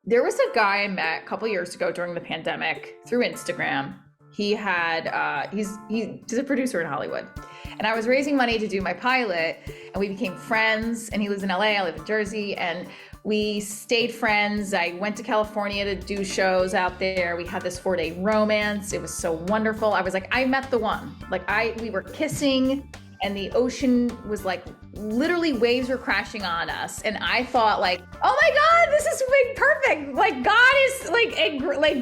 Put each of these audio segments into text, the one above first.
There was a guy I met a couple years ago during the pandemic through Instagram. He's a producer in Hollywood, and I was raising money to do my pilot, and we became friends. And he lives in LA, I live in Jersey, and we stayed friends. I went to California to do shows out there. We had this 4-day romance. It was so wonderful. I was like, I met the one. We were kissing, and the ocean was like literally waves were crashing on us, and I thought like, oh my god, this is like perfect. Like God is like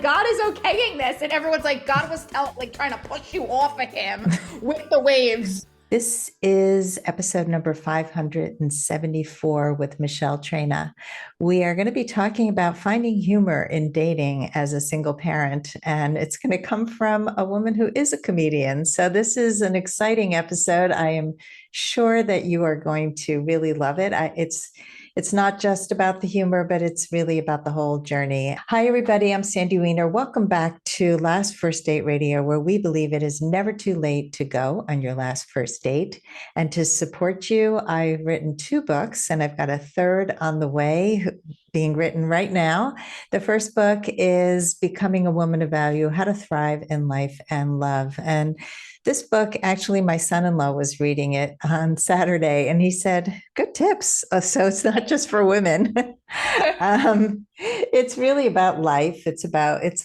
God is okaying this, and everyone's like God was trying to push you off of him with the waves. This is episode number 574 with Michele Traina. We are going to be talking about finding humor in dating as a single parent, and it's going to come from a woman who is a comedian. So this is an exciting episode. I am sure that you are going to really love it. It's not just about the humor, but it's really about the whole journey. Hi, everybody. I'm Sandy Weiner. Welcome back to Last First Date Radio, where we believe it is never too late to go on your last first date. And to support you, I've written 2 books, and I've got a third on the way being written right now. The first book is Becoming a Woman of Value, How to Thrive in Life and Love. And this book, actually, my son-in-law was reading it on Saturday, and he said, good tips. So it's not just for women. It's really about life. It's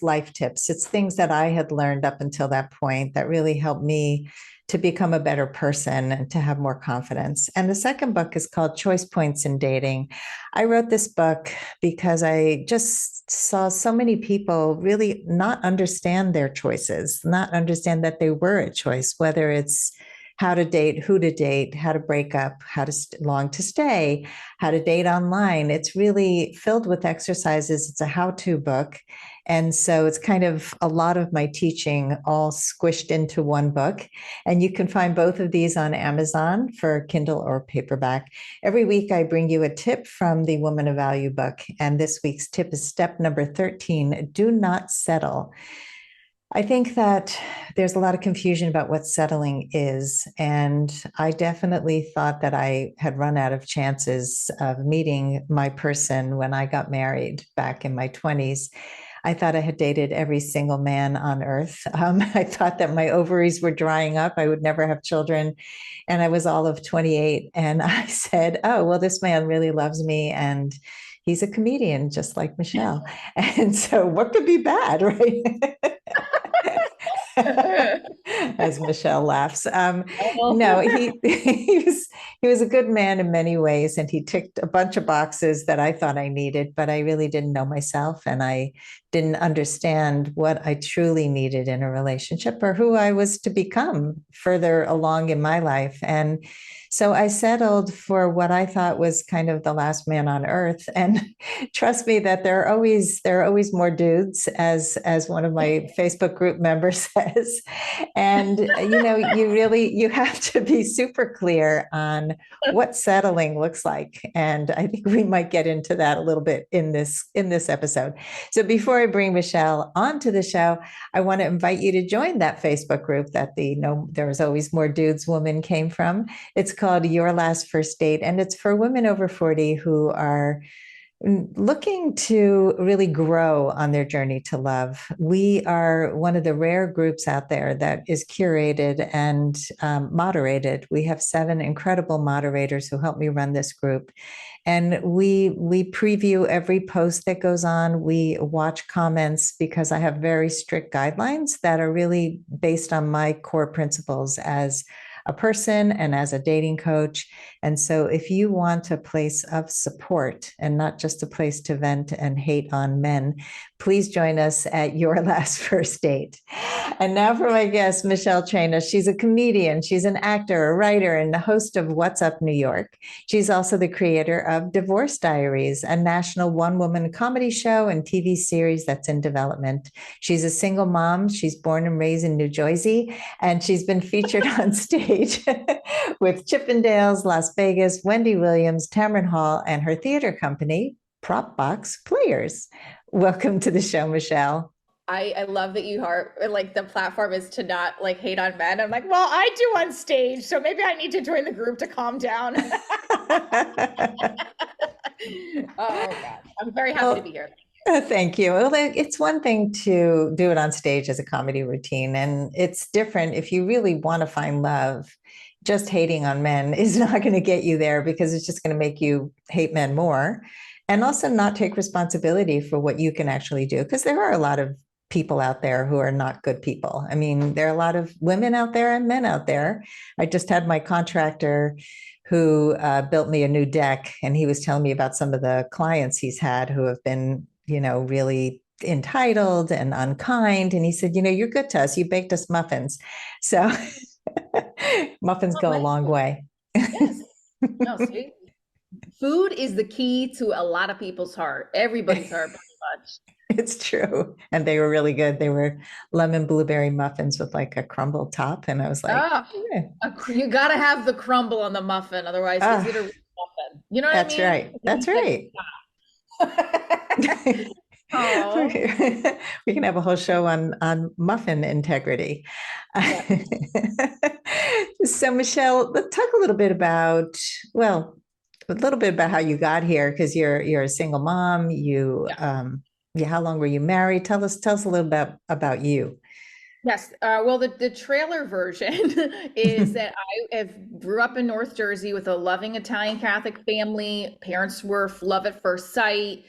life tips. It's things that I had learned up until that point that really helped me to become a better person and to have more confidence. And the second book is called Choice Points in Dating. I wrote this book because I just saw so many people really not understand their choices, not understand that they were a choice, whether it's how to date, who to date, how to break up, how to long to stay, how to date online. It's really filled with exercises. It's a how-to book. And so it's kind of a lot of my teaching all squished into one book. And you can find both of these on Amazon for Kindle or paperback. Every week, I bring you a tip from the Woman of Value book. And this week's tip is step number 13, do not settle. I think that there's a lot of confusion about what settling is. And I definitely thought that I had run out of chances of meeting my person when I got married back in my 20s. I thought I had dated every single man on earth. I thought that my ovaries were drying up. I would never have children. And I was all of 28. And I said, oh, well, this man really loves me. And he's a comedian, just like Michele. And so what could be bad, right? As Michele laughs. No, he was a good man in many ways, and he ticked a bunch of boxes that I thought I needed, but I really didn't know myself, and I didn't understand what I truly needed in a relationship or who I was to become further along in my life. And so I settled for what I thought was kind of the last man on earth. And trust me that there are always more dudes, as one of my Facebook group members says. And you have to be super clear on what settling looks like. And I think we might get into that a little bit in this episode. So before I bring Michele onto the show, I want to invite you to join that Facebook group that There Is Always More Dudes woman came from. It's called Your Last First Date, and it's for women over 40 who are looking to really grow on their journey to love. We are one of the rare groups out there that is curated and moderated. We have 7 incredible moderators who help me run this group. And we preview every post that goes on. We watch comments because I have very strict guidelines that are really based on my core principles as a person and as a dating coach. And so if you want a place of support and not just a place to vent and hate on men, please join us at Your Last First Date. And now for my guest, Michele Traina. She's a comedian, she's an actor, a writer, and the host of What's Up New York. She's also the creator of Divorce Diaries, a national one-woman comedy show and TV series that's in development. She's a single mom. She's born and raised in New Jersey, and she's been featured on stage with Chippendales Las Vegas, Wendy Williams, Tamron Hall, and her theater company, Propbox Players. Welcome to the show, Michele. I love that you are like the platform is to not like hate on men. I'm like, well, I do on stage, so maybe I need to join the group to calm down. Oh God, I'm very happy to be here. Thank you. Well, it's one thing to do it on stage as a comedy routine, and it's different if you really want to find love. Just hating on men is not going to get you there because it's just going to make you hate men more and also not take responsibility for what you can actually do. Because there are a lot of people out there who are not good people. I mean, there are a lot of women out there and men out there. I just had my contractor who built me a new deck, and he was telling me about some of the clients he's had who have been, really entitled and unkind. And he said, you're good to us. You baked us muffins. So muffins Oh, go a nice. long way. Yes. No, see, food is the key to a lot of people's heart, everybody's heart, pretty much. It's true. And they were really good. They were lemon blueberry muffins with like a crumble top. And I was like, Ah, yeah. you got to have the crumble on the muffin, otherwise, is it a Ah, real muffin? You know what I that's mean? right. That's right. Oh, We can have a whole show on muffin integrity. yeah. So, Michelle, let's talk a little bit about, well, a little bit about how you got here because you're a single mom. Yeah, how long were you married? Tell us a little bit about you. Yes. Well, the trailer version is that grew up in North Jersey with a loving Italian Catholic family. Parents were love at first sight.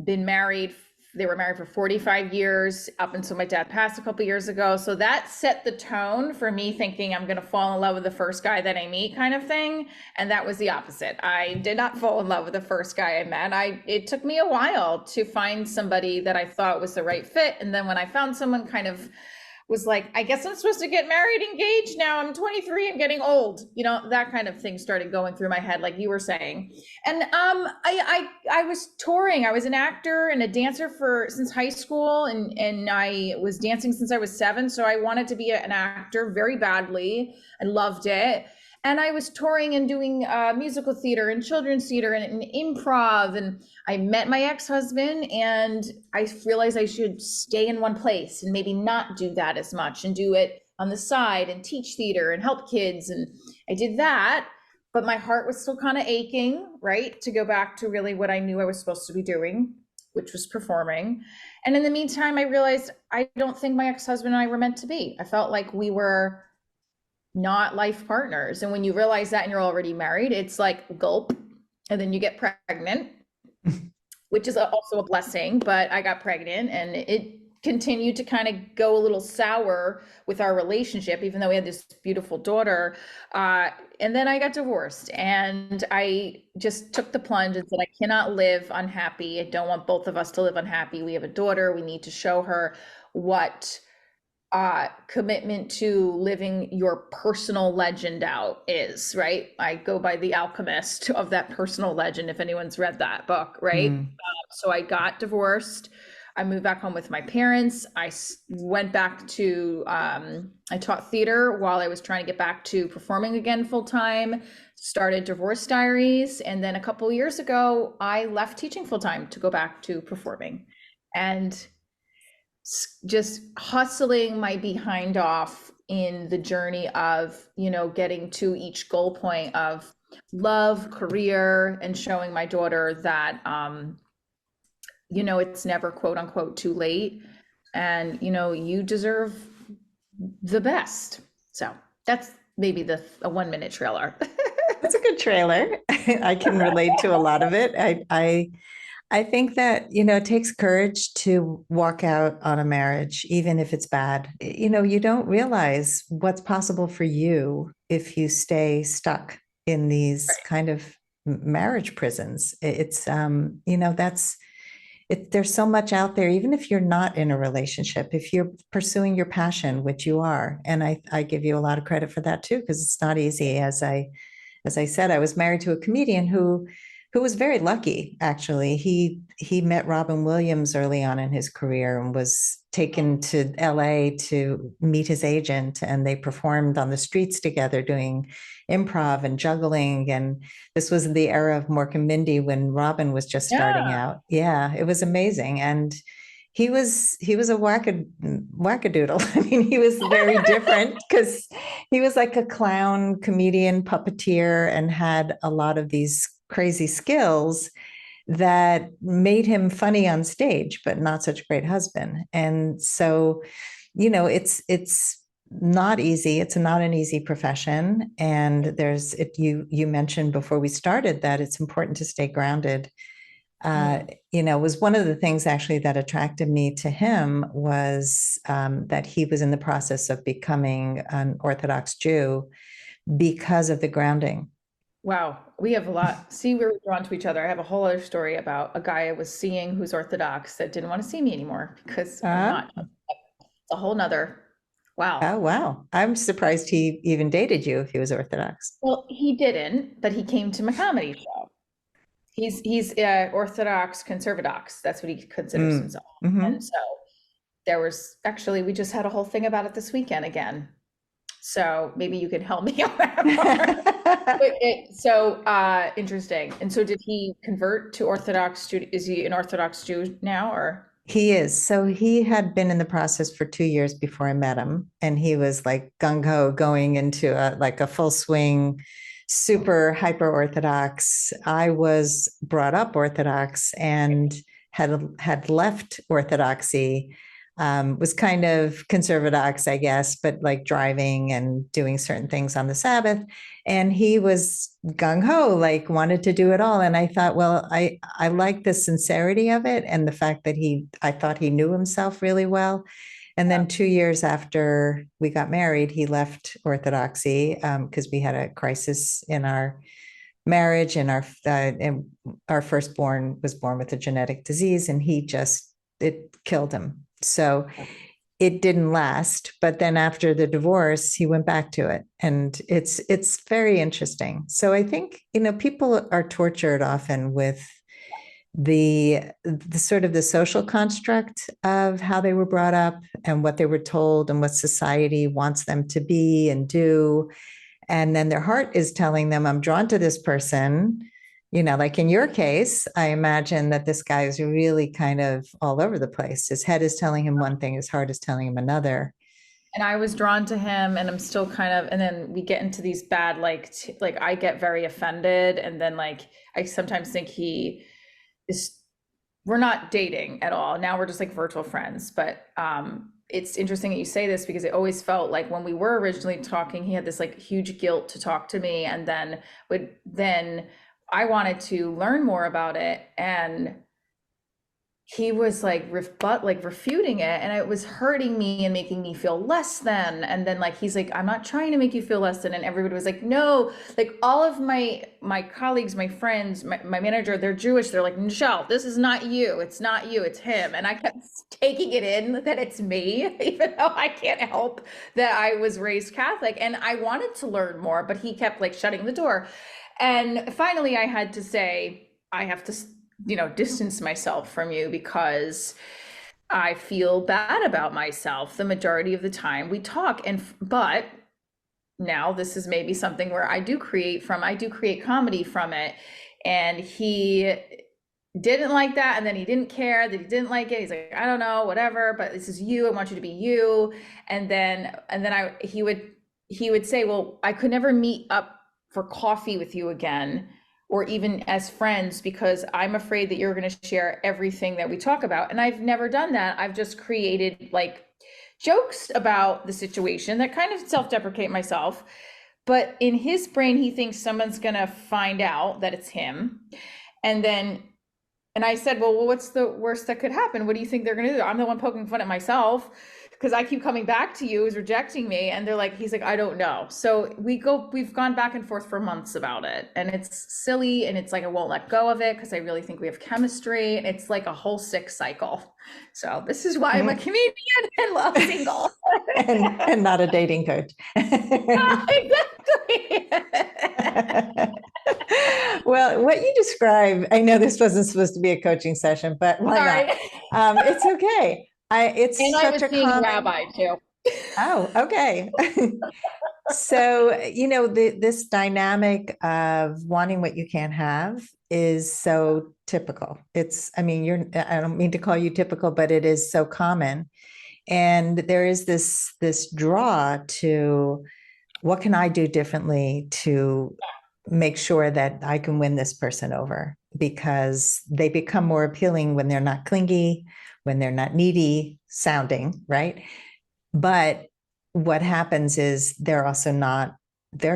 Been married. They were married for 45 years up until my dad passed a couple years ago. So that set the tone for me thinking I'm going to fall in love with the first guy that I meet kind of thing. And that was the opposite. I did not fall in love with the first guy I met. It took me a while to find somebody that I thought was the right fit. And then when I found someone, kind of was like, I guess I'm supposed to get married, engaged now. I'm 23, I'm getting old. That kind of thing started going through my head, like you were saying. And I was touring. I was an actor and a dancer since high school, and I was dancing since I was 7. So I wanted to be an actor very badly. I loved it. And I was touring and doing musical theater and children's theater and improv. And I met my ex-husband, and I realized I should stay in one place and maybe not do that as much and do it on the side and teach theater and help kids. And I did that, but my heart was still kind of aching, right? To go back to really what I knew I was supposed to be doing, which was performing. And in the meantime, I realized I don't think my ex-husband and I were meant to be. I felt like we were not life partners. And when you realize that and you're already married, it's like gulp. And then you get pregnant, which is also a blessing. But I got pregnant, and it continued to kind of go a little sour with our relationship, even though we had this beautiful daughter. And then I got divorced, and I just took the plunge and said, I cannot live unhappy. I don't want both of us to live unhappy. We have a daughter. We need to show her what commitment to living your personal legend out is, right? I go by The Alchemist of that personal legend, if anyone's read that book, right? Mm. So I got divorced. I moved back home with my parents. I went back to, I taught theater while I was trying to get back to performing again full time, started Divorce Diaries. And then a couple of years ago, I left teaching full time to go back to performing. And just hustling my behind off in the journey of, getting to each goal point of love, career, and showing my daughter that, it's never quote unquote too late. And, you deserve the best. So that's maybe a 1-minute trailer. That's a good trailer. I can relate to a lot of it. I think that, it takes courage to walk out on a marriage, even if it's bad. You don't realize what's possible for you if you stay stuck in these kind of marriage prisons. It's, there's so much out there, even if you're not in a relationship, if you're pursuing your passion, which you are. And I give you a lot of credit for that too, because it's not easy. As I said, I was married to a comedian who was very lucky, actually. He met Robin Williams early on in his career and was taken to LA to meet his agent, and they performed on the streets together doing improv and juggling. And this was the era of Mork and Mindy when Robin was just starting out. Yeah, it was amazing. And he was a wackadoodle. I mean, he was very different because he was like a clown, comedian, puppeteer, and had a lot of these crazy skills that made him funny on stage, but not such a great husband. And so, it's not easy. It's not an easy profession. And you mentioned before we started that it's important to stay grounded. Was one of the things actually that attracted me to him was that he was in the process of becoming an Orthodox Jew because of the grounding. Wow, we have a lot. See, we were drawn to each other. I have a whole other story about a guy I was seeing who's Orthodox that didn't want to see me anymore because I'm Uh, not. It's a whole nother. Wow. oh, wow. I'm surprised he even dated you if he was Orthodox. Well, he didn't, but he came to my comedy show. He's Orthodox conservadox. That's what he considers Mm. himself. Hmm. And so there was actually we just had a whole thing about it this weekend again. So maybe you can help me on that part. Interesting. And so did he convert to Orthodox Jew? Is he an Orthodox Jew now or? He is. So he had been in the process for 2 years before I met him, and he was like gung ho going into a full swing, super hyper Orthodox. I was brought up Orthodox and had left Orthodoxy. Was kind of conservadox, I guess, but like driving and doing certain things on the Sabbath. And he was gung ho, like wanted to do it all. And I thought, well, I like the sincerity of it and the fact that I thought he knew himself really well. And then 2 years after we got married, he left Orthodoxy because we had a crisis in our marriage, and our firstborn was born with a genetic disease, and it killed him. So it didn't last. But then after the divorce, he went back to it. And it's very interesting. So I think, people are tortured often with the sort of the social construct of how they were brought up and what they were told and what society wants them to be and do. And then their heart is telling them, I'm drawn to this person. Like in your case, I imagine that this guy is really kind of all over the place. His head is telling him one thing, his heart is telling him another. And I was drawn to him and I'm still kind of, and then we get into these bad, like I get very offended. And then like, I sometimes think we're not dating at all. Now we're just like virtual friends. But it's interesting that you say this because it always felt like when we were originally talking, he had this like huge guilt to talk to me. And then I wanted to learn more about it. And he was like refuting it, and it was hurting me and making me feel less than. And then like he's like, I'm not trying to make you feel less than. And everybody was like, no, like all of my colleagues, my friends, my manager, they're Jewish. They're like, Michelle, this is not you. It's not you. It's him. And I kept taking it in that it's me, even though I can't help that I was raised Catholic. And I wanted to learn more, but he kept like shutting the door. And finally, I had to say, I have to distance myself from you because I feel bad about myself the majority of the time we talk. But now this is maybe something where I do create comedy from it. And he didn't like that. And then he didn't care that he didn't like it. He's like, I don't know, whatever, but this is you. I want you to be you. And then he would say, well, I could never meet up for coffee with you again, or even as friends, because I'm afraid that you're going to share everything that we talk about. And I've never done that. I've just created like jokes about the situation that kind of self-deprecate myself. But in his brain, he thinks someone's going to find out that it's him. And I said, well, what's the worst that could happen? What do you think they're going to do? I'm the one poking fun at myself because I keep coming back to you as rejecting me. And he's like, I don't know. So we've gone back and forth for months about it. And it's silly. And it's like, I won't let go of it because I really think we have chemistry. And it's like a whole sick cycle. So this is why I'm a comedian and love single. and not a dating coach. Exactly. Well, what you describe, I know this wasn't supposed to be a coaching session, but why not? It's okay. It's and such I was a being common... rabbi too. Oh, okay. So, this dynamic of wanting what you can't have is so typical. I don't mean to call you typical, but it is so common. And there is this draw to what can I do differently to make sure that I can win this person over? because they become more appealing when they're not clingy, when they're not needy sounding, right? But what happens is they're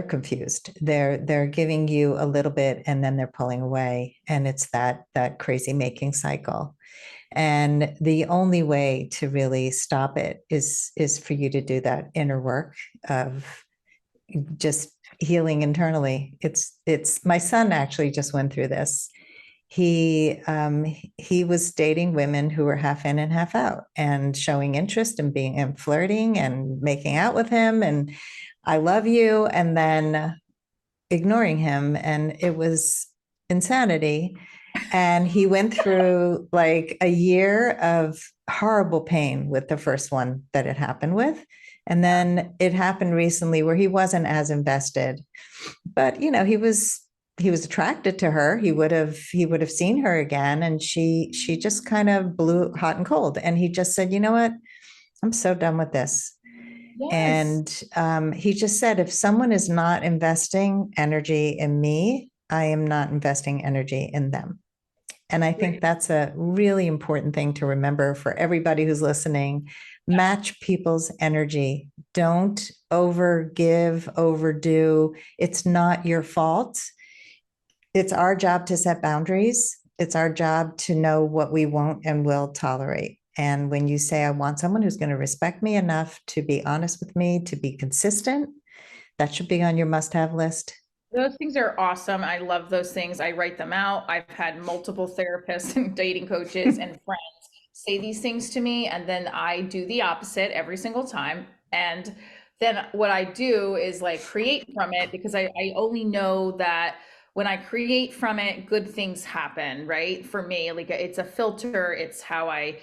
confused. They're giving you a little bit and then they're pulling away. And it's that crazy making cycle. And the only way to really stop it is for you to do that inner work of just healing internally. It's my son actually just went through this. He was dating women who were half in and half out and showing interest and being and flirting and making out with him and I love you, and then ignoring him. And it was insanity. And he went through like a year of horrible pain with the first one that it happened with. And then it happened recently where he wasn't as invested, but he was attracted to her. He would have seen her again. And she just kind of blew hot and cold. And he just said, you know what? I'm so done with this. Yes. And he just said, if someone is not investing energy in me, I am not investing energy in them. And I think that's a really important thing to remember for everybody who's listening. Match people's energy. Don't overgive, overdo. It's not your fault. It's our job to set boundaries. It's our job to know what we won't and will tolerate. And when you say, I want someone who's going to respect me enough to be honest with me, to be consistent, that should be on your must-have list. Those things are awesome. I love those things. I write them out. I've had multiple therapists and dating coaches and friends say these things to me, and then I do the opposite every single time. And then what I do is like create from it because I only know that when I create from it, good things happen, right? For me, like it's a filter, it's how I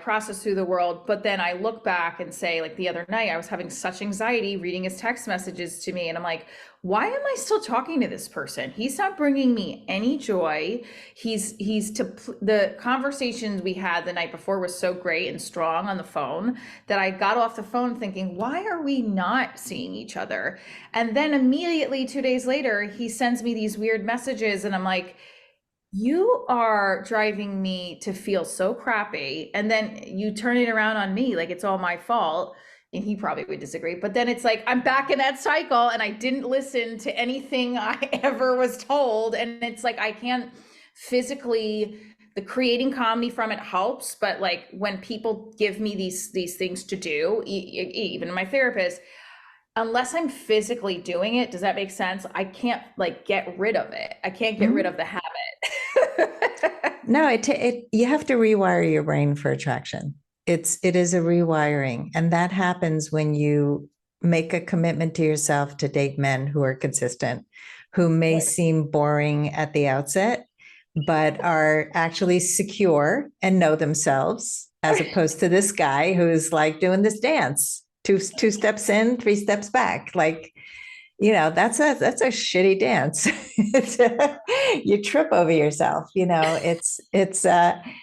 process through the world. But then I look back and say, like the other night, I was having such anxiety reading his text messages to me. And I'm like, why am I still talking to this person? He's not bringing me any joy. The conversations we had the night before was so great and strong on the phone that I got off the phone thinking, why are we not seeing each other? And then immediately 2 days later, he sends me these weird messages and I'm like, you are driving me to feel so crappy. And then you turn it around on me like it's all my fault. And he probably would disagree. But then it's like, I'm back in that cycle and I didn't listen to anything I ever was told. And it's like, I can't physically, the creating comedy from it helps. But like when people give me these things to do, even my therapist, unless I'm physically doing it, does that make sense? I can't like get rid of it. I can't get rid of the habit. No, you have to rewire your brain for attraction. It is a rewiring, and that happens when you make a commitment to yourself to date men who are consistent, who may Right. seem boring at the outset, but are actually secure and know themselves, as opposed to this guy who's like doing this dance, two steps in, three steps back, like. That's a shitty dance. You trip over yourself.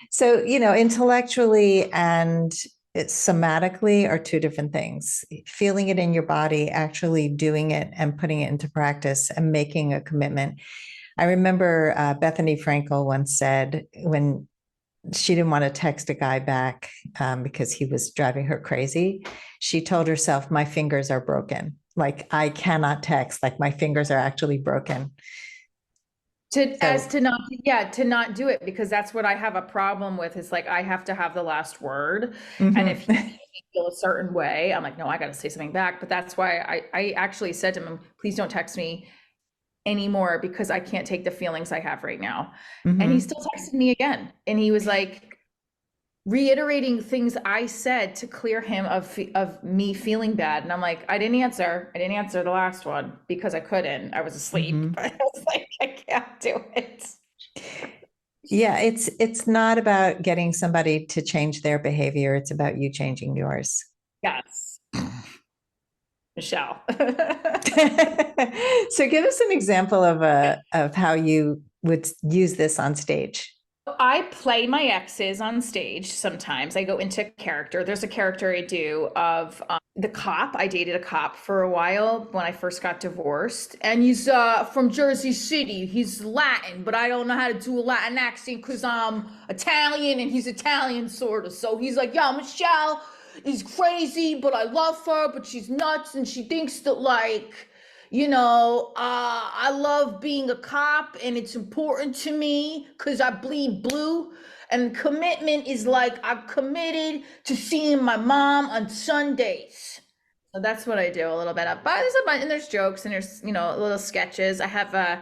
So intellectually and somatically are two different things. Feeling it in your body, actually doing it and putting it into practice and making a commitment. I remember Bethany Frankel once said when she didn't want to text a guy back because he was driving her crazy. She told herself, my fingers are broken. Like I cannot text, like my fingers are actually broken. To not do it because that's what I have a problem with is like I have to have the last word. And if he makes me feel a certain way, I'm like, no, I got to say something back. But that's why I actually said to him, please don't text me anymore because I can't take the feelings I have right now. And he still texted me again. And he was like reiterating things I said to clear him of me feeling bad. And I'm like, I didn't answer. I didn't answer the last one because I couldn't. I was asleep. But I was like, I can't do it. Yeah, it's not about getting somebody to change their behavior. It's about you changing yours. Yes. Michele. So give us an example of how you would use this on stage. I play my exes on stage sometimes. I go into character. There's a character I do of the cop. I dated a cop for a while when I first got divorced. And he's from Jersey City. He's Latin, but I don't know how to do a Latin accent because I'm Italian and he's Italian, sort of. So he's like, yeah, Michelle is crazy, but I love her, but she's nuts and she thinks that, like, I love being a cop and it's important to me because I bleed blue. And commitment is like I'm committed to seeing my mom on Sundays. So that's what I do a little bit of. But there's a bunch, and there's jokes and there's, little sketches. I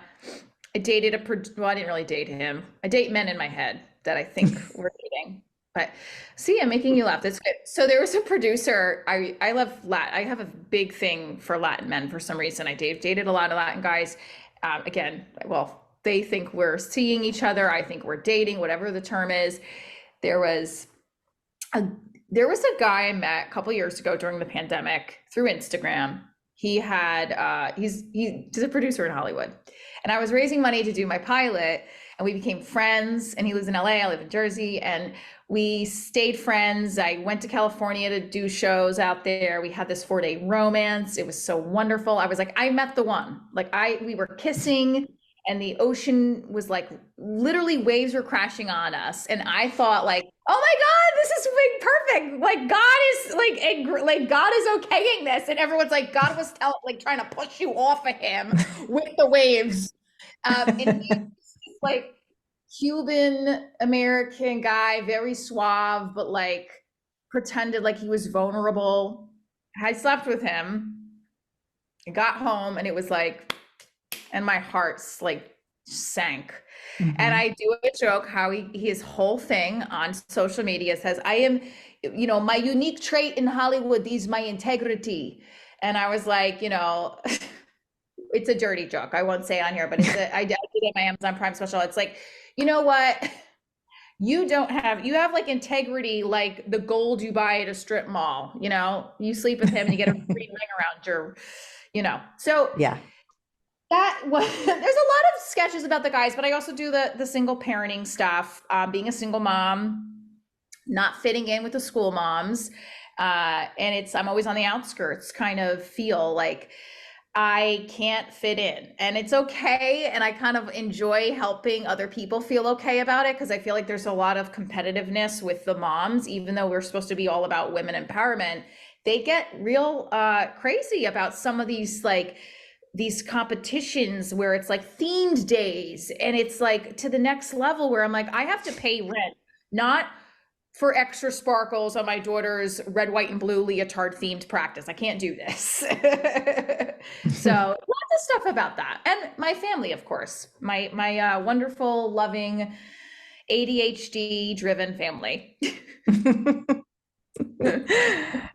dated well, I didn't really date him. I date men in my head that I think we're dating. But see, I'm making you laugh. That's good. So there was a producer. I love Latin. I have a big thing for Latin men for some reason. I dated a lot of Latin guys. Again, well, they think we're seeing each other. I think we're dating, whatever the term is. There was a there was a guy I met a couple years ago during the pandemic through Instagram. He's a producer in Hollywood, and I was raising money to do my pilot, and we became friends. And he lives in LA, I live in Jersey, and we stayed friends. I went to California to do shows out there. We had this 4-day romance. It was so wonderful. I was like, I met the one. We were kissing, and the ocean was like, literally waves were crashing on us. And I thought, like, oh my God, this is like perfect. Like God is okaying this. And everyone's like, God was trying to push you off of him with the waves. And he's like Cuban American guy, very suave, but like pretended like he was vulnerable. I slept with him. I got home and it was like, and my heart's like sank. Mhm. And I do a joke how his whole thing on social media says, I am, my unique trait in Hollywood is my integrity. And I was like, it's a dirty joke. I won't say it on here, but I did it my Amazon Prime special. It's like, you know what? You have like integrity, like the gold you buy at a strip mall, you sleep with him and you get a free ring around so Yeah. that was, there's a lot of sketches about the guys, but I also do the single parenting stuff, being a single mom, not fitting in with the school moms. And I'm always on the outskirts, kind of feel like I can't fit in, and it's okay. And I kind of enjoy helping other people feel okay about it, because I feel like there's a lot of competitiveness with the moms, even though we're supposed to be all about women empowerment. They get real crazy about some of these competitions where it's like themed days, and it's like to the next level where I'm like, I have to pay rent, not for extra sparkles on my daughter's red, white, and blue leotard themed practice. I can't do this. So lots of stuff about that. And my family, of course, my wonderful, loving, ADHD driven family.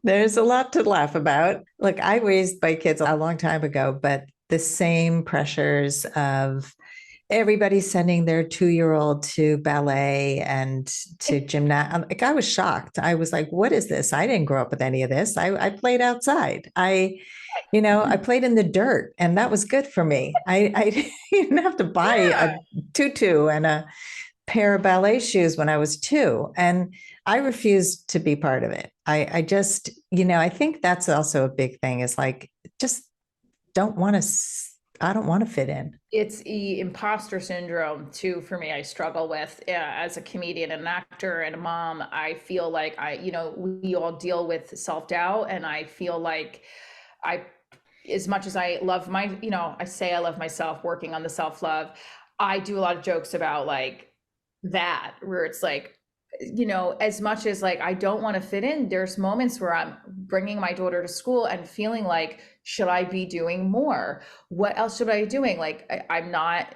There's a lot to laugh about. Look, I raised my kids a long time ago, but the same pressures of everybody sending their 2-year-old to ballet and to gymnastics. Like, I was shocked. I was like, what is this? I didn't grow up with any of this. I played outside. I played in the dirt, and that was good for me. I didn't have to buy a tutu and a pair of ballet shoes when I was 2. And I refused to be part of it. I just, I think that's also a big thing, is like, just I don't want to fit in. It's imposter syndrome too for me. I struggle with as a comedian and an actor and a mom. I feel like we all deal with self-doubt, and I feel like as much as I love I say I love myself, working on the self-love, I do a lot of jokes about like that, where it's like, as much as like I don't want to fit in, there's moments where I'm bringing my daughter to school and feeling like, should I be doing more? What else should I be doing? Like I'm not,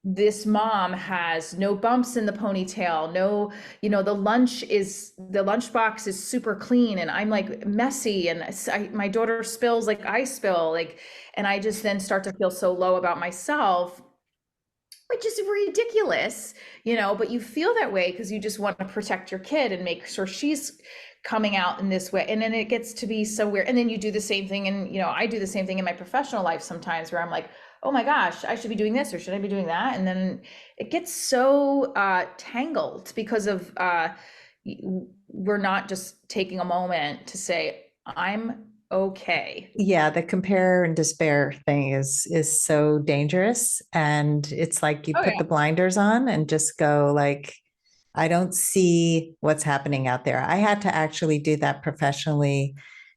this mom has no bumps in the ponytail, no, the lunchbox is super clean, and I'm like messy, and my daughter spills like I spill, like, and I just then start to feel so low about myself, which is ridiculous, but you feel that way because you just want to protect your kid and make sure she's coming out in this way. And then it gets to be so weird. And then you do the same thing. And, I do the same thing in my professional life sometimes, where I'm like, oh my gosh, I should be doing this or should I be doing that? And then it gets so tangled because of we're not just taking a moment to say, I'm okay. Yeah, the compare and despair thing is so dangerous. And it's like you Oh put yeah. the blinders on and just go like, I don't see what's happening out there. I had to actually do that professionally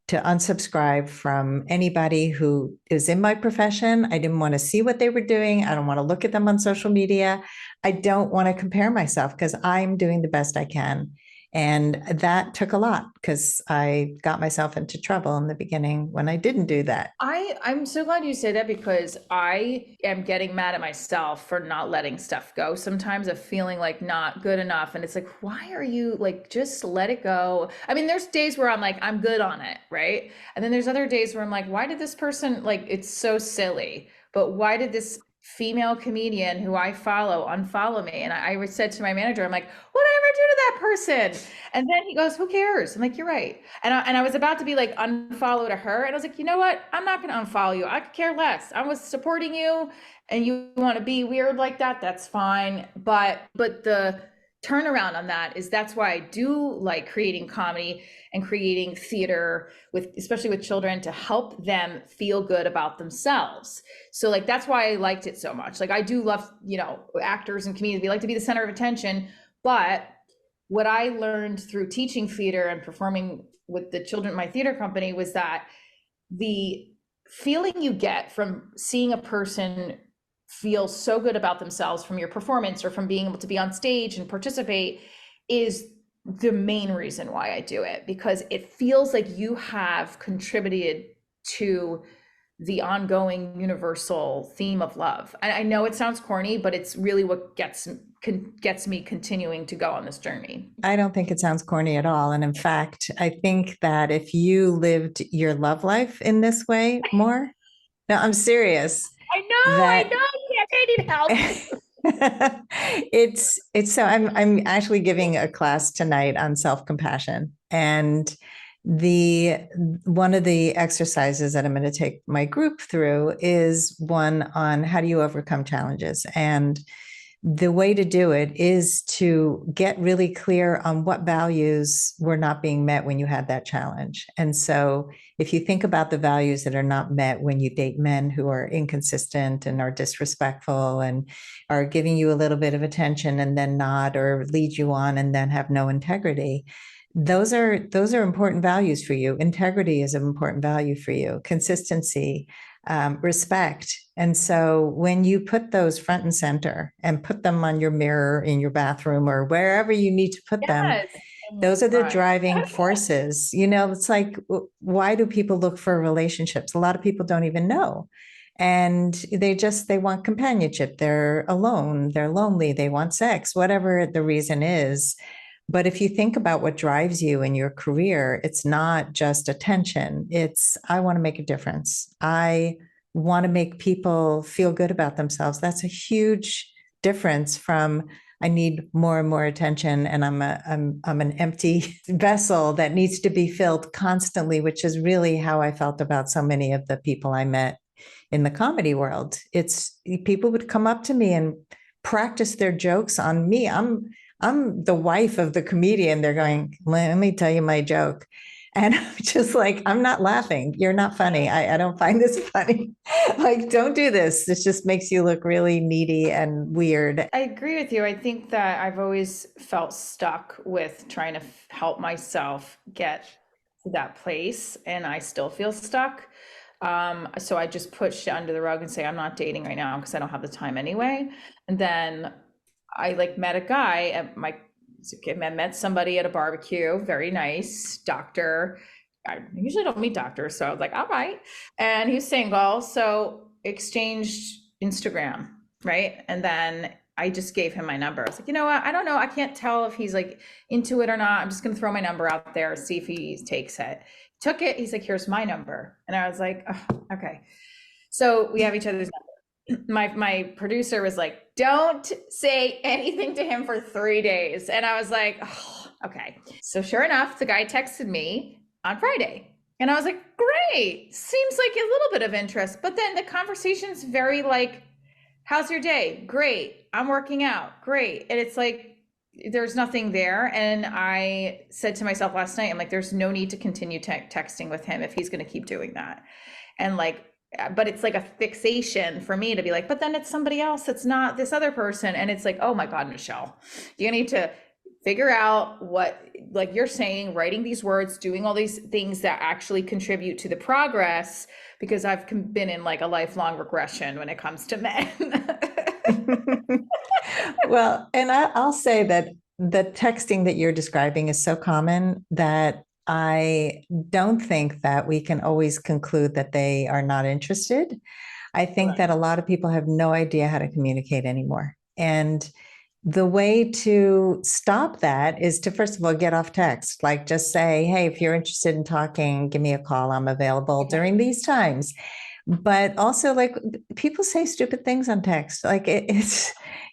to unsubscribe from anybody who is in my profession. I didn't want to see what they were doing. I don't want to look at them on social media. I don't want to compare myself because I'm doing the best I can. And that took a lot because I got myself into trouble in the beginning when I didn't do that. I'm so glad you say that because I am getting mad at myself for not letting stuff go. Sometimes of feeling like not good enough. And it's like, why are you like, just let it go? I mean, there's days where I'm like, I'm good on it, right? And then there's other days where I'm like, why did this person, like, it's so silly, but why did this female comedian who I follow unfollow me? And I said to my manager, I'm like, what did I ever do to that person? And then he goes, who cares? I'm like, you're right. And I was about to be like unfollow to her. And I was like, you know what? I'm not going to unfollow you. I could care less. I was supporting you and you want to be weird like that. That's fine. But the turnaround on that is that's why I do like creating comedy and creating theater with, especially with children, to help them feel good about themselves. So like, that's why I liked it so much. Like I do love, actors and comedians, they like to be the center of attention, but what I learned through teaching theater and performing with the children in my theater company was that the feeling you get from seeing a person feel so good about themselves from your performance or from being able to be on stage and participate is the main reason why I do it, because it feels like you have contributed to the ongoing universal theme of love. I know it sounds corny, but it's really what gets me continuing to go on this journey. I don't think it sounds corny at all. And in fact, I think that if you lived your love life in this way more, no, I'm serious, I that know, yes, I need help. it's so I'm actually giving a class tonight on self-compassion. And the one of the exercises that I'm going to take my group through is one on how do you overcome challenges. And the way to do it is to get really clear on what values were not being met when you had that challenge. And so if you think about the values that are not met when you date men who are inconsistent and are disrespectful and are giving you a little bit of attention and then not, or lead you on and then have no integrity, those are important values for you. Integrity is an important value for you. Consistency, respect. And so when you put those front and center and put them on your mirror in your bathroom or wherever you need to put them, Yes. those are the Right. driving forces. It's like, why do people look for relationships? A lot of people don't even know. And they want companionship. They're alone, they're lonely, they want sex, whatever the reason is. But if you think about what drives you in your career, it's not just attention. It's, I want to make a difference. I want to make people feel good about themselves. That's a huge difference from I need more and more attention and I'm an empty vessel that needs to be filled constantly, which is really how I felt about so many of the people I met in the comedy world. It's people would come up to me and practice their jokes on me. I'm the wife of the comedian. They're going, let me tell you my joke. And I'm just like, I'm not laughing. You're not funny. I don't find this funny. Like, don't do this. This just makes you look really needy and weird. I agree with you. I think that I've always felt stuck with trying to help myself get to that place, and I still feel stuck. So I just push it under the rug and say, I'm not dating right now because I don't have the time anyway. And then I like met a guy at I met somebody at a barbecue, very nice doctor. I usually don't meet doctors, so I was like, all right. And he's single, so exchanged Instagram, right? And then I just gave him my number. I was like, you know what? I don't know. I can't tell if he's like into it or not. I'm just gonna throw my number out there, see if he takes it. Took it. He's like, here's my number. And I was like, oh, okay. So we have each other's number. My producer was like, don't say anything to him for 3 days. And I was like, oh, okay. So sure enough, the guy texted me on Friday And I was like, great. Seems like a little bit of interest. But then the conversation's very like, how's your day? Great. I'm working out. Great. And it's like, there's nothing there. And I said to myself last night, I'm like, there's no need to continue texting with him if he's going to keep doing that. And like, but it's like a fixation for me to be like, but then it's somebody else. It's not this other person. And it's like, oh my God, Michele, you need to figure out what, like you're saying, writing these words, doing all these things that actually contribute to the progress, because I've been in like a lifelong regression when it comes to men. Well, and I'll say that the texting that you're describing is so common that I don't think that we can always conclude that they are not interested. I think Correct. that a lot of people have no idea how to communicate anymore. And the way to stop that is to, first of all, get off text. Like just say, hey, if you're interested in talking, give me a call. I'm available during these times. But also, like, people say stupid things on text. Like it's,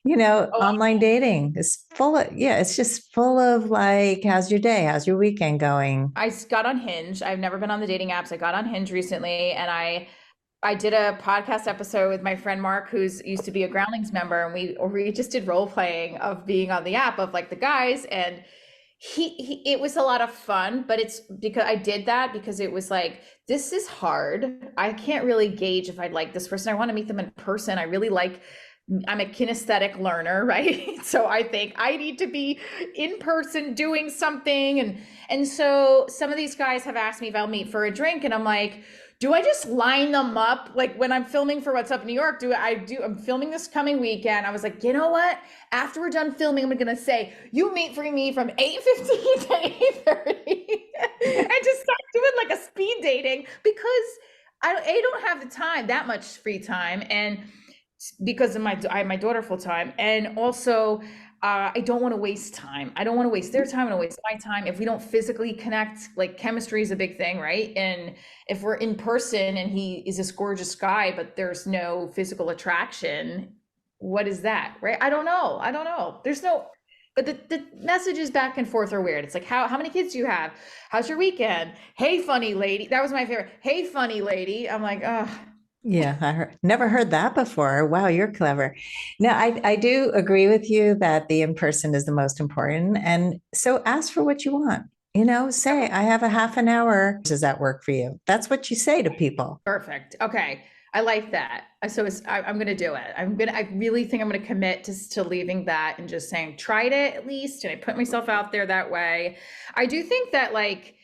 Oh, online dating is full of, yeah, it's just full of like, how's your day? How's your weekend going? I got on Hinge. I've never been on the dating apps. I got on Hinge recently, and I did a podcast episode with my friend Mark, who's used to be a Groundlings member, and we just did role playing of being on the app of like the guys, and he it was a lot of fun, but it's because I did that because it was like, this is hard. I can't really gauge if I'd like this person. I want to meet them in person. I really like, I'm a kinesthetic learner, right? So I think I need to be in person doing something. And so some of these guys have asked me if I'll meet for a drink, and I'm like, do I just line them up? Like when I'm filming for What's Up New York, I'm filming this coming weekend. I was like, you know what? After we're done filming, I'm gonna say, you meet for me from 8:15 to 8:30 and just start doing like a speed dating, because I don't have the time, that much free time. And because of I have my daughter full time, and also I don't want to waste time. I don't want to waste their time. I don't waste my time. If we don't physically connect, like chemistry is a big thing, right? And if we're in person and he is this gorgeous guy, but there's no physical attraction, what is that, right? I don't know. I don't know. There's no, but the messages back and forth are weird. It's like, how many kids do you have? How's your weekend? Hey, funny lady. That was my favorite. Hey, funny lady. I'm like, oh. Yeah, never heard that before. Wow, you're clever. No, I do agree with you that the in person is the most important. And so ask for what you want. Say, I have a half an hour. Does that work for you? That's what you say to people. Perfect. Okay. I like that. So I'm going to do it. I really think I'm going to commit to leaving that and just saying, tried it at least. And I put myself out there that way. I do think that like,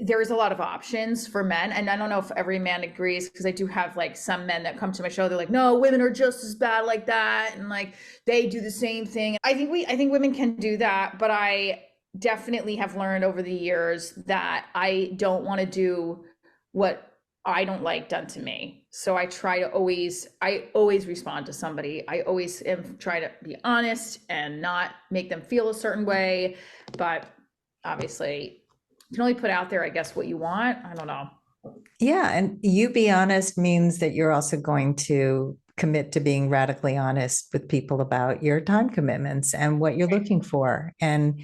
there's a lot of options for men, and I don't know if every man agrees, because I do have like some men that come to my show, they're like, no, women are just as bad like that, and like they do the same thing. I think women can do that, but I definitely have learned over the years that I don't want to do what I don't like done to me. So I always respond to somebody. I always am trying to be honest and not make them feel a certain way, but obviously you can only put out there, I guess, what you want. I don't know. Yeah. And you be honest means that you're also going to commit to being radically honest with people about your time commitments and what you're looking for. And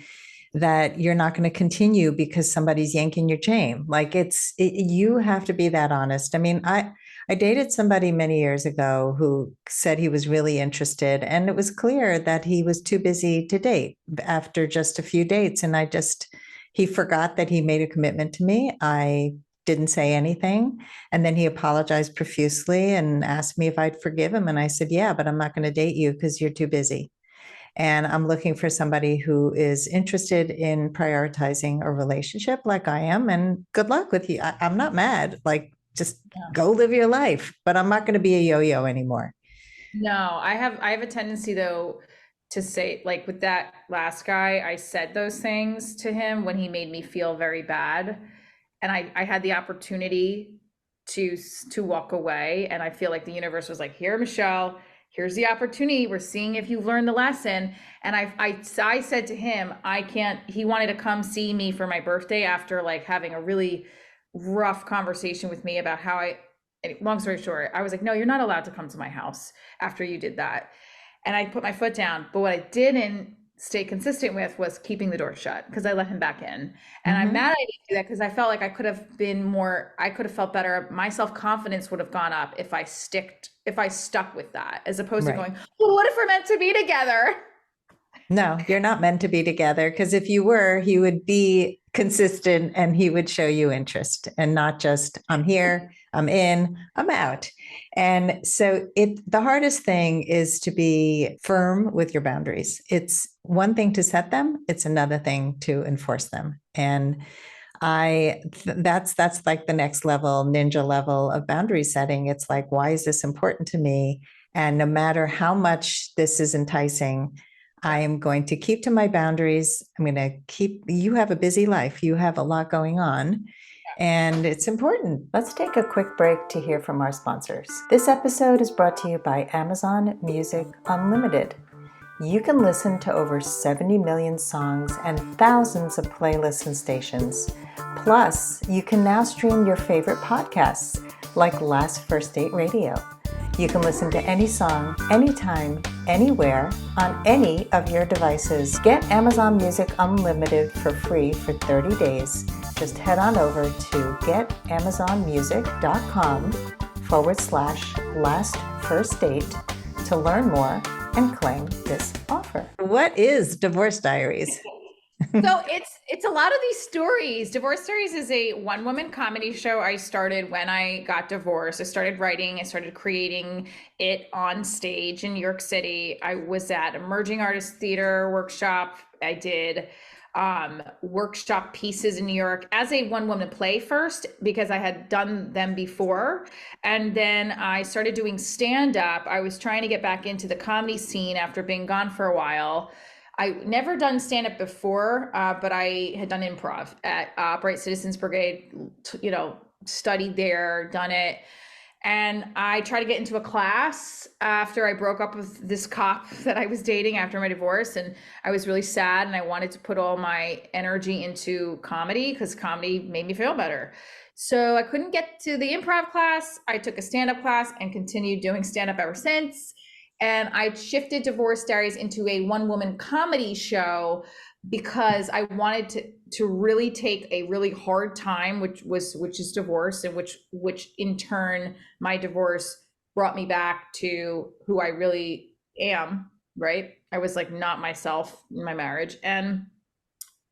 that you're not going to continue because somebody's yanking your chain. Like you have to be that honest. I mean, I dated somebody many years ago who said he was really interested, and it was clear that he was too busy to date after just a few dates. And he forgot that he made a commitment to me. I didn't say anything. And then he apologized profusely and asked me if I'd forgive him. And I said, yeah, but I'm not going to date you because you're too busy. And I'm looking for somebody who is interested in prioritizing a relationship like I am. And good luck with you. I'm not mad. Like, just go live your life, but I'm not going to be a yo-yo anymore. No, I have a tendency though to say, like with that last guy, I said those things to him when he made me feel very bad. And I had the opportunity to walk away. And I feel like the universe was like, here, Michele, here's the opportunity. We're seeing if you've learned the lesson. And I said to him, I can't, he wanted to come see me for my birthday after like having a really rough conversation with me about long story short, I was like, no, you're not allowed to come to my house after you did that. And I put my foot down. But what I didn't stay consistent with was keeping the door shut because I let him back in. And I'm Hmm. mad I didn't do that because I felt like I could have been more, I could have felt better. My self-confidence would have gone up if I stuck with that, as opposed to Right. going, well, what if we're meant to be together? No, you're not meant to be together because if you were, he would be consistent and he would show you interest and not just I'm here, I'm in, I'm out. And so the hardest thing is to be firm with your boundaries. It's one thing to set them, it's another thing to enforce them. And that's like the next level, ninja level of boundary setting. It's like, why is this important to me? And no matter how much this is enticing, I Yeah. am going to keep to my boundaries. I'm going to keep, you have a busy life, you have a lot going on, and it's important. Let's take a quick break to hear from our sponsors. This episode is brought to you by Amazon Music Unlimited. You can listen to over 70 million songs and thousands of playlists and stations. Plus, you can now stream your favorite podcasts like Last First Date Radio. You can listen to any song, anytime, anywhere, on any of your devices. Get Amazon Music Unlimited for free for 30 days. Just head on over to getamazonmusic.com/last first date to learn more and claim this offer. What is Divorce Diaries? So it's a lot of these stories. Divorce Diaries is a one woman comedy show I started when I got divorced. I started writing, I started creating it on stage in New York City. I was at Emerging Artist Theater workshop. I did workshop pieces in New York as a one woman play first because I had done them before. And then I started doing stand up. I was trying to get back into the comedy scene after being gone for a while. I never done stand up before, but I had done improv at Upright Citizens Brigade, studied there, done it. And I tried to get into a class after I broke up with this cop that I was dating after my divorce. And I was really sad and I wanted to put all my energy into comedy because comedy made me feel better. So I couldn't get to the improv class. I took a stand up class and continued doing stand up ever since. And I shifted Divorce Diaries into a one woman comedy show because I wanted to really take a really hard time, which is divorce, and which in turn my divorce brought me back to who I really am, right? I was like not myself in my marriage and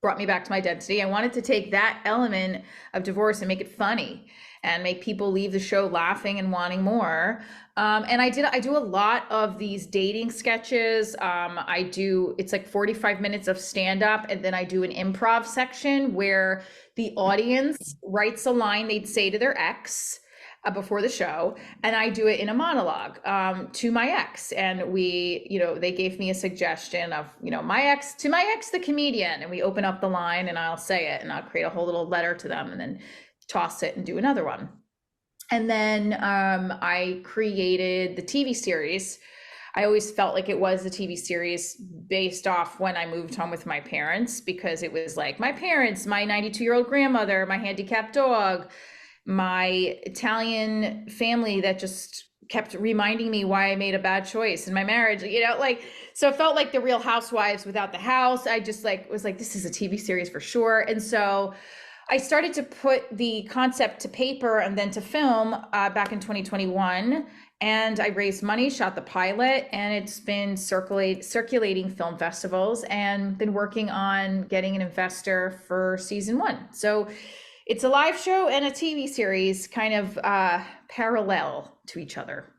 brought me back to my identity. I wanted to take that element of divorce and make it funny and make people leave the show laughing and wanting more. And I do a lot of these dating sketches. It's like 45 minutes of stand up. And then I do an improv section where the audience writes a line they'd say to their ex before the show, and I do it in a monologue to my ex. And they gave me a suggestion of, my ex to my ex, the comedian, and we open up the line and I'll say it and I'll create a whole little letter to them and then toss it and do another one. And then I created the TV series. I always felt like it was a TV series based off when I moved home with my parents, because it was like my parents, my 92-year-old grandmother, my handicapped dog, my Italian family that just kept reminding me why I made a bad choice in my marriage, so it felt like the Real Housewives without the house. I just was like, this is a TV series for sure. And so I started to put the concept to paper and then to film back in 2021. And I raised money, shot the pilot, and it's been circulating film festivals and been working on getting an investor for season 1. So it's a live show and a TV series kind of parallel to each other.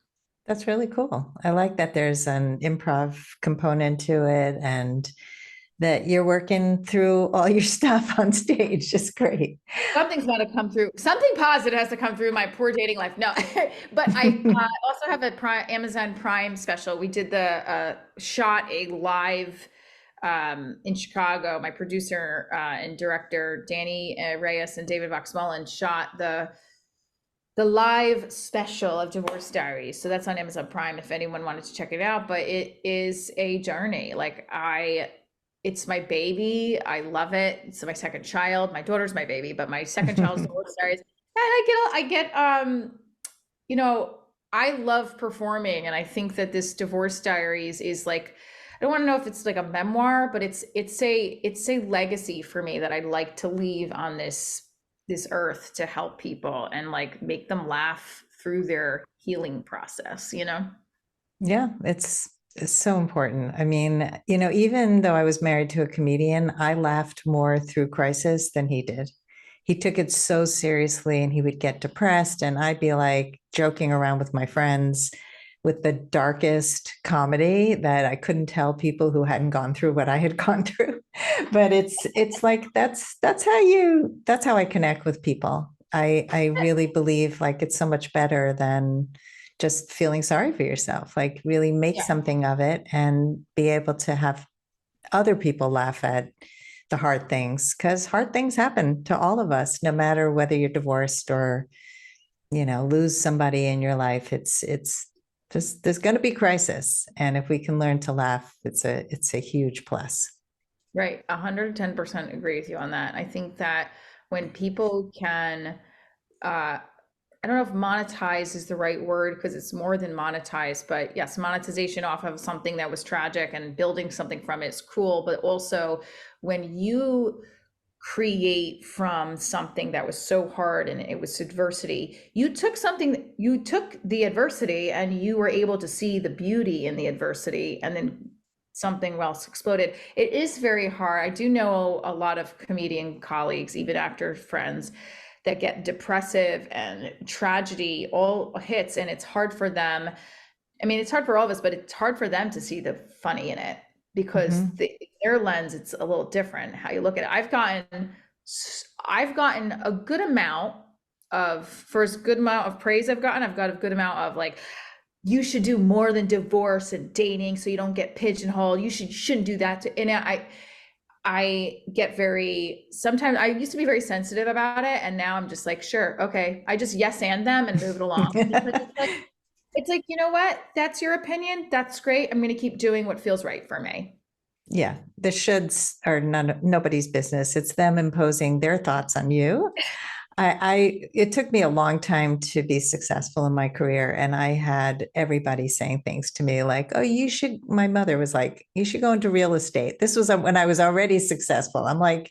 That's really cool. I like that there's an improv component to it and that you're working through all your stuff on stage. Just great. Something's got to come through. Something positive has to come through my poor dating life. No, but I also have a Amazon Prime special. We did shot a live in Chicago. My producer and director, Danny Reyes and David Voxmullen, shot the live special of Divorce Diaries. So that's on Amazon Prime if anyone wanted to check it out. But it is a journey. It's my baby. I love it. It's my second child. My daughter's my baby, but my second child's Divorce Diaries. And I love performing. And I think that this Divorce Diaries is like I don't want to know if it's like a memoir, but it's a legacy for me that I'd like to leave on this earth to help people and like make them laugh through their healing process, you know? Yeah, it's so important. I mean, even though I was married to a comedian, I laughed more through crisis than he did. He took it so seriously and he would get depressed, and I'd be like joking around with my friends with the darkest comedy that I couldn't tell people who hadn't gone through what I had gone through. But it's like that's how I connect with people. I really believe like it's so much better than just feeling sorry for yourself. Like really make Yeah. something of it and be able to have other people laugh at the hard things, because hard things happen to all of us, no matter whether you're divorced or lose somebody in your life. It's just there's going to be crisis, and if we can learn to laugh, it's a huge plus. Right. 110% agree with you on that. I think that when people can, I don't know if monetize is the right word because it's more than monetize, but yes, monetization off of something that was tragic and building something from it is cool. But also when you create from something that was so hard and it was adversity, you took the adversity and you were able to see the beauty in the adversity, and then something else exploded. It is very hard. I do know a lot of comedian colleagues, even actor friends, that get depressive and tragedy all hits, and it's hard for them. I mean, it's hard for all of us, but it's hard for them to see the funny in it because Mhm. their lens, it's a little different how you look at it. I've gotten a good amount for as good amount of praise I've got a good amount of like, you should do more than divorce and dating so you don't get pigeonholed. Shouldn't do that and I get sometimes I used to be very sensitive about it, and now I'm just like, sure, okay. I just yes and them and move it along because it's like, you know what? That's your opinion. That's great. I'm going to keep doing what feels right for me. Yeah, the shoulds are nobody's business. It's them imposing their thoughts on you. It took me a long time to be successful in my career, and I had everybody saying things to me like, "Oh, you should." My mother was like, "You should go into real estate." This was when I was already successful. I'm like,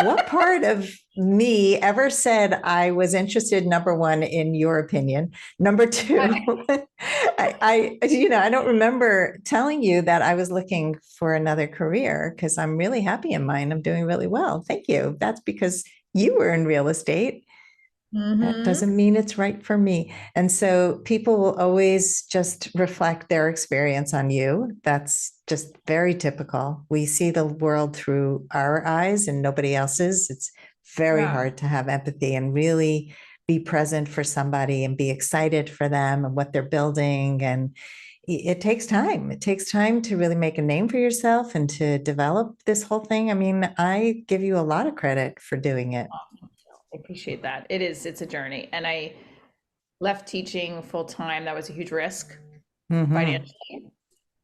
what part of me ever said I was interested, number one, in your opinion? Number two, I don't remember telling you that I was looking for another career because I'm really happy in mine. I'm doing really well. Thank you. That's because you were in real estate. That Mm-hmm. doesn't mean it's right for me. And so people will always just reflect their experience on you. That's just very typical. We see the world through our eyes and nobody else's. It's very Yeah. hard to have empathy and really be present for somebody and be excited for them and what they're building. And it takes time. It takes time to really make a name for yourself and to develop this whole thing. I mean, I give you a lot of credit for doing it. I appreciate that. It's a journey. And I left teaching full time. That was a huge risk Hmm. financially.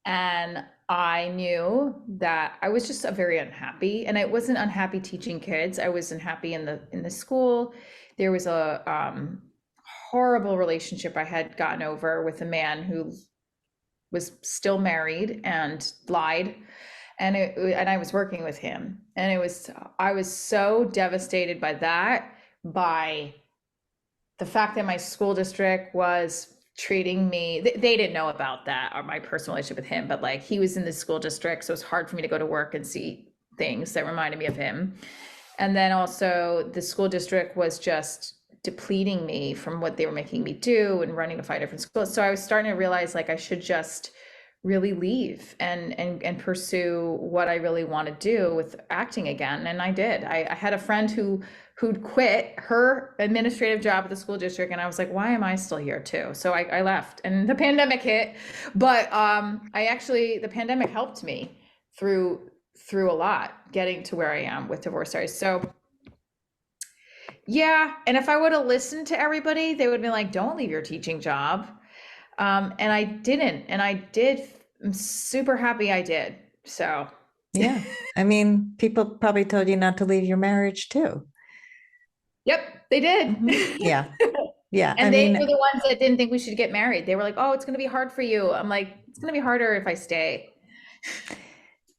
And I knew that I was just a very unhappy, and I wasn't unhappy teaching kids. I was unhappy in the school. There was a horrible relationship I had gotten over with a man who was still married and lied, and I was working with him, and I was so devastated by that, by the fact that my school district was treating me, they didn't know about that or my personal relationship with him, but like he was in the school district, so it's hard for me to go to work and see things that reminded me of him. And then also the school district was just depleting me from what they were making me do and running to 5 different schools. So I was starting to realize like I should just really leave and pursue what I really want to do with acting again. And I did. I had a friend who'd quit her administrative job at the school district, and I was like, why am I still here too? So I left, and the pandemic hit. But the pandemic helped me through a lot, getting to where I am with Divorce Diaries. So yeah, and if I would have listened to everybody, they would be like, don't leave your teaching job. And I didn't, and I did. I'm super happy I did. So, Yeah. I mean, people probably told you not to leave your marriage too. yep, they did. Yeah. Yeah. I And they were mean, the ones that didn't think we should get married. They were like, "Oh, it's going to be hard for you." I'm like, "It's going to be harder if I stay."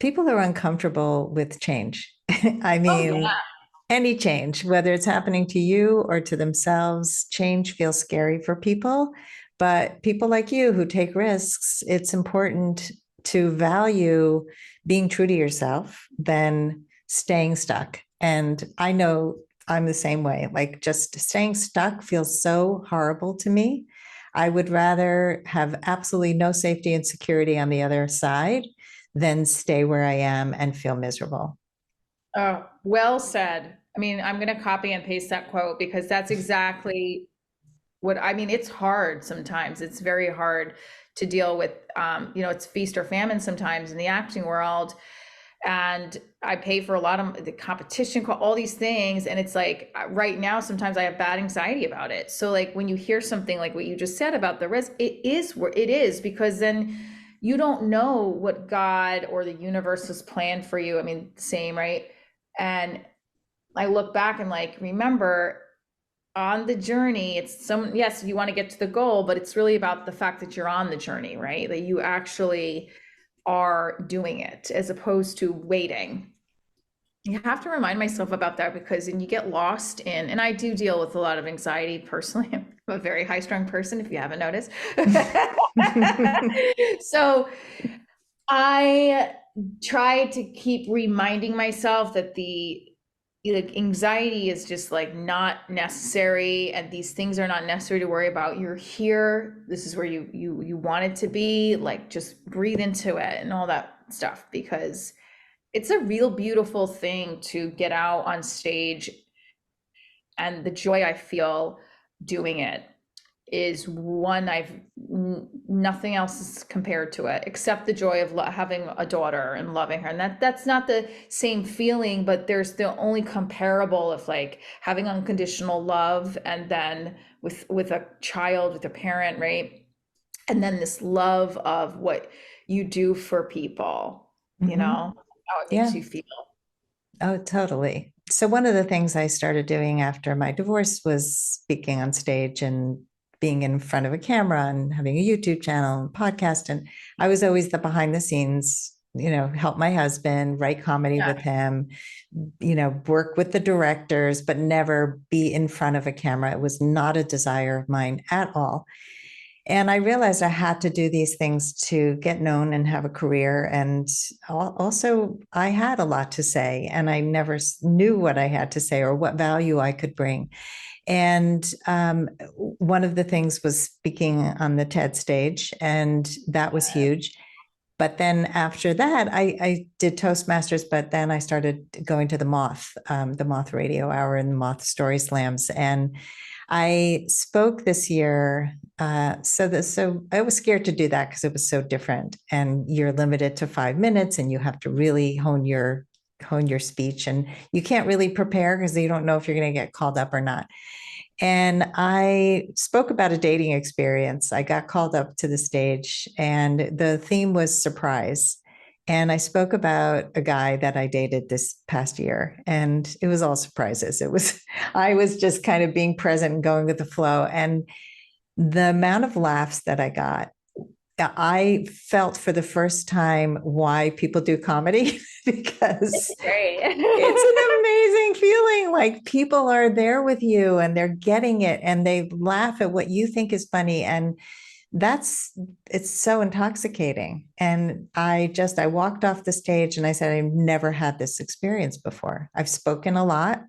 People are uncomfortable with change. I Oh yeah. mean, any change, whether it's happening to you or to themselves, change feels scary for people. But people like you who take risks, it's important to value being true to yourself than staying stuck. And I know I'm the same way. Like just staying stuck feels so horrible to me. I would rather have absolutely no safety and security on the other side than stay where I am and feel miserable. Oh, well said. I mean, I'm going to copy and paste that quote because that's exactly what I mean. It's hard sometimes. It's very hard to deal with, it's feast or famine sometimes in the acting world. And I pay for a lot of the competition, all these things. And it's like right now, sometimes I have bad anxiety about it. So, like, when you hear something like what you just said about the risk, it is because then you don't know what God or the universe has planned for you. I mean, same, right? And I look back and like, remember on the journey, it's yes, you want to get to the goal, but it's really about the fact that you're on the journey, right? That you actually are doing it as opposed to waiting. You have to remind myself about that because then you get lost in, and I do deal with a lot of anxiety personally. I'm a very high strung person, if you haven't noticed. So I try to keep reminding myself that the like anxiety is just like not necessary and these things are not necessary to worry about. You're here. This is where you want it to be. Like just breathe into it and all that stuff because it's a real beautiful thing to get out on stage and the joy I feel doing it is one I've nothing else is compared to it except the joy of having a daughter and loving her. And that's not the same feeling, but there's the only comparable of like having unconditional love and then with a child, with a parent, right? And then this love of what you do for people, Mhm. how it makes Yeah. you feel. Oh, totally. So one of the things I started doing after my divorce was speaking on stage and being in front of a camera and having a YouTube channel and podcast. And I was always the behind the scenes, help my husband, write comedy Yeah. with him, work with the directors, but never be in front of a camera. It was not a desire of mine at all. And I realized I had to do these things to get known and have a career. And also, I had a lot to say, and I never knew what I had to say or what value I could bring. And one of the things was speaking on the TED stage, and that was huge. But then after that, I did Toastmasters, but then I started going to the Moth Radio Hour and the Moth Story Slams. And I spoke this year. So I was scared to do that because it was so different. And you're limited to 5 minutes and you have to really hone your speech. And you can't really prepare because you don't know if you're going to get called up or not. And I spoke about a dating experience. I got called up to the stage, and the theme was surprise. And I spoke about a guy that I dated this past year, and it was all surprises. I was just kind of being present and going with the flow. And the amount of laughs that I got, I felt for the first time why people do comedy because Great. it's an amazing feeling. Like people are there with you and they're getting it and they laugh at what you think is funny. And it's so intoxicating. And I walked off the stage and I said, I've never had this experience before. I've spoken a lot,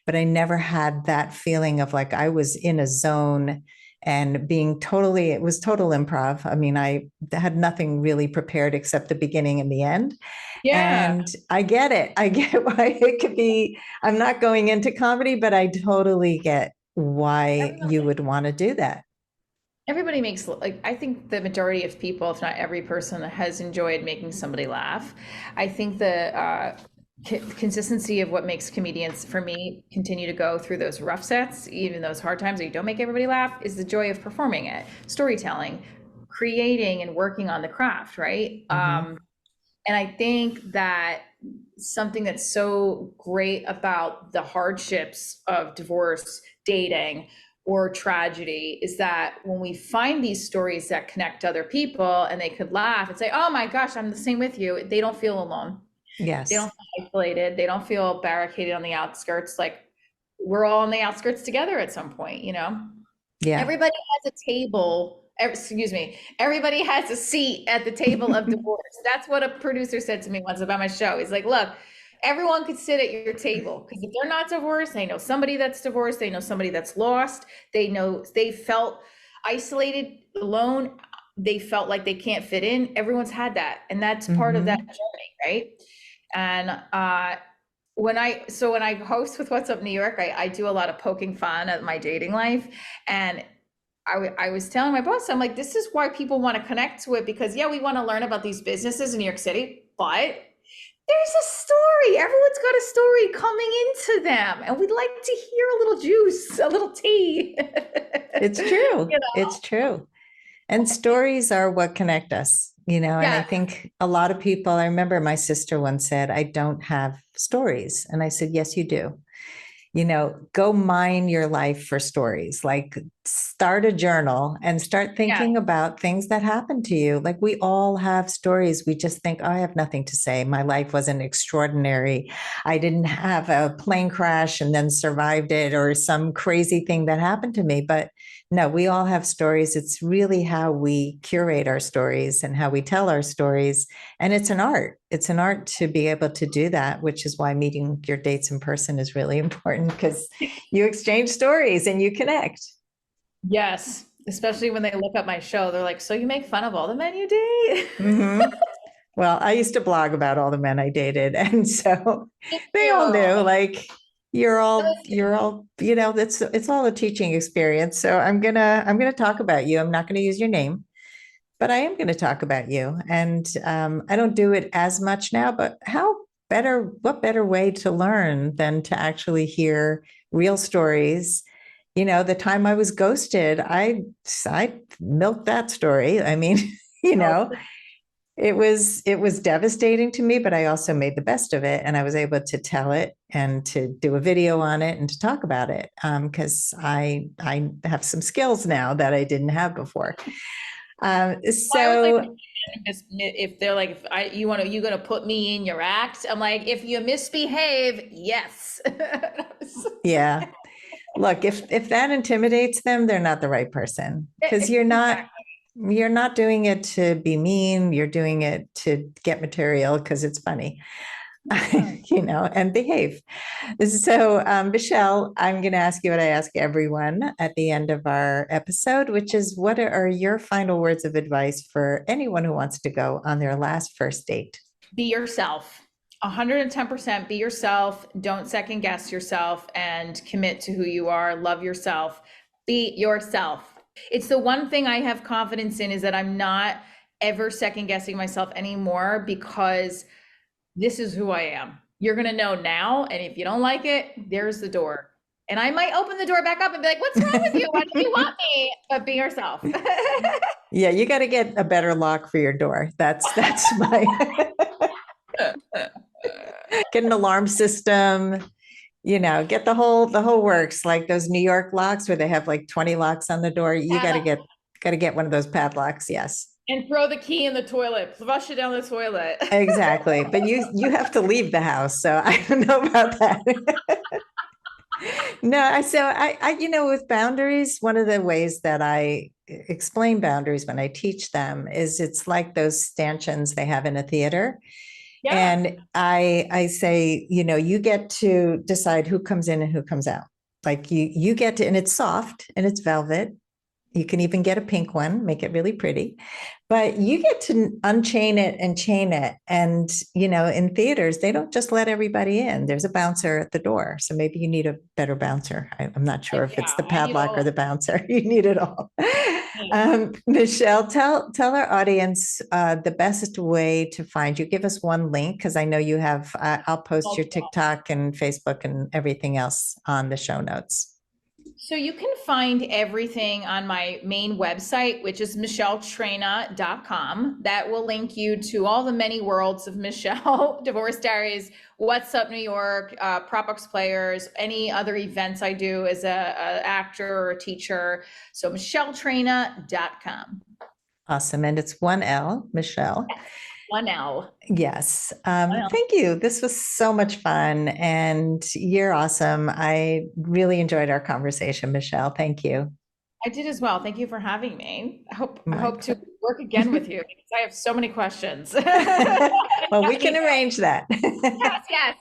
but I never had that feeling of like I was in a zone and it was total improv. I mean, I had nothing really prepared except the beginning and the end. Yeah. And I get it. I get why it could be, I'm not going into comedy, but I totally get why you would want to do that. Everybody makes, like, I think the majority of people, if not every person, has enjoyed making somebody laugh. I think the consistency of what makes comedians, for me, continue to go through those rough sets, even those hard times that you don't make everybody laugh, is the joy of performing it, storytelling, creating, and working on the craft, right? Mhm. And I think that something that's so great about the hardships of divorce, dating, or tragedy is that when we find these stories that connect other people and they could laugh and say, oh my gosh, I'm the same with you, they don't feel alone. They don't Yes. feel isolated. They don't feel barricaded on the outskirts. Like we're all on the outskirts together at some point, you know? Yeah. Everybody has a table, excuse me, everybody has a seat at the table of divorce. That's what a producer said to me once about my show. He's like, look, everyone could sit at your table because if they're not divorced, they know somebody that's divorced, they know somebody that's lost, they know they felt isolated, alone, they felt like they can't fit in. Everyone's had that, and that's part of that Hmm. journey, right? And when I host with What's Up New York, I do a lot of poking fun at my dating life, and I was telling my boss, I'm like, this is why people want to connect to it because yeah, we want to learn about these businesses in New York City, but there's a story. Everyone's got a story coming into them, and we'd like to hear a little juice, a little tea. It's true. You know? It's true. And stories are what connect us, and I Yeah, think a lot of people, I remember my sister once said, I don't have stories. And I said, yes, you do. Go mine your life for stories. Like start a journal and start yeah, thinking about things that happened to you. Like we all have stories. We just think, oh, I have nothing to say. My life wasn't extraordinary. I didn't have a plane crash and then survived it or some crazy thing that happened to me. But no, we all have stories. It's really how we curate our stories and how we tell our stories. And it's an art. It's an art to be able to do that, which is why meeting your dates in person is really important because you exchange stories and you connect. yes. Especially when they look up my show, they're like, "So you make fun of all the men you date?" Hmm. Well, I used to blog about all the men I dated. And so Thank they all you. knew like you're all, it's all a teaching experience. So I'm gonna talk about you. I'm not going to use your name, but I am going to talk about you. And I don't do it as much now, but what better way to learn than to actually hear real stories? The time I was ghosted, I milked that story. I mean, you know, it was devastating to me, but I also made the best of it, and I was able to tell it and to do a video on it and to talk about it because I have some skills now that I didn't have before. I always like So if they're like, if you gonna put me in your act? I'm like, if you misbehave, yes. yeah, look, if that intimidates them, they're not the right person because Exactly. you're not doing it to be mean. You're doing it to get material because it's funny. Yeah. And behave. So, Michelle, I'm going to ask you what I ask everyone at the end of our episode, which is what are your final words of advice for anyone who wants to go on their last first date? Be yourself. 110% be yourself. Don't second guess yourself and commit to who you are. Love yourself. Be yourself. It's the one thing I have confidence in is that I'm not ever second guessing myself anymore because this is who I am. You're going to know now. And if you don't like it, there's the door. And I might open the door back up and be like, what's wrong with you? Why do you want me? But be yourself. Yeah, you got to get a better lock for your door. That's my get an alarm system, get the whole works, like those New York locks where they have like 20 locks on the door. You got to get one of those padlocks. Yes. And throw the key in the toilet, flush it down the toilet. Exactly. But you have to leave the house, so I don't know about that. No, with boundaries, one of the ways that I explain boundaries when I teach them is it's like those stanchions they have in a theater. Yeah. And I say, you get to decide who comes in and who comes out. Like you get to, and it's soft and it's velvet. You can even get a pink one, make it really pretty, but you get to unchain it and chain it. And, in theaters, they don't just let everybody in. There's a bouncer at the door. So maybe you need a better bouncer. I'm not sure if it's Yeah, the I need padlock or all the bouncer. You need it all. of it. Michelle, tell our audience the best way to find you. Give us one link because I know you have, I'll post your TikTok and Facebook and everything else on the show notes. So you can find everything on my main website, which is michelletraina.com. That will link you to all the many worlds of Michelle, Divorce Diaries, What's Up New York, Propbox Players, any other events I do as a actor or a teacher. So michelletraina.com. Awesome. And it's 1L, Michelle. Yes, 1L. Yes. 1L. Thank you. This was so much fun and you're awesome. I really enjoyed our conversation, Michelle. Thank you. I did as well. Thank you for having me. I My hope to work again with you because I have so many questions. Well, we can arrange that. Yes, yes.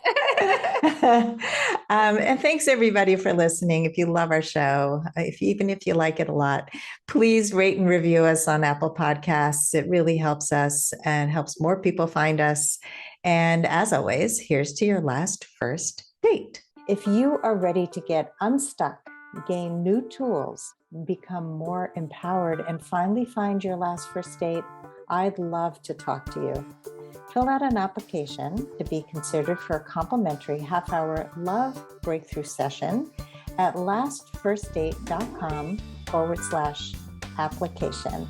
And thanks everybody for listening. If you love our show, even if you like it a lot, please rate and review us on Apple Podcasts. It really helps us and helps more people find us. And as always, here's to your last first date. If you are ready to get unstuck, gain new tools, become more empowered, and finally find your last first date, I'd love to talk to you. Fill out an application to be considered for a complimentary half-hour love breakthrough session at lastfirstdate.com/application.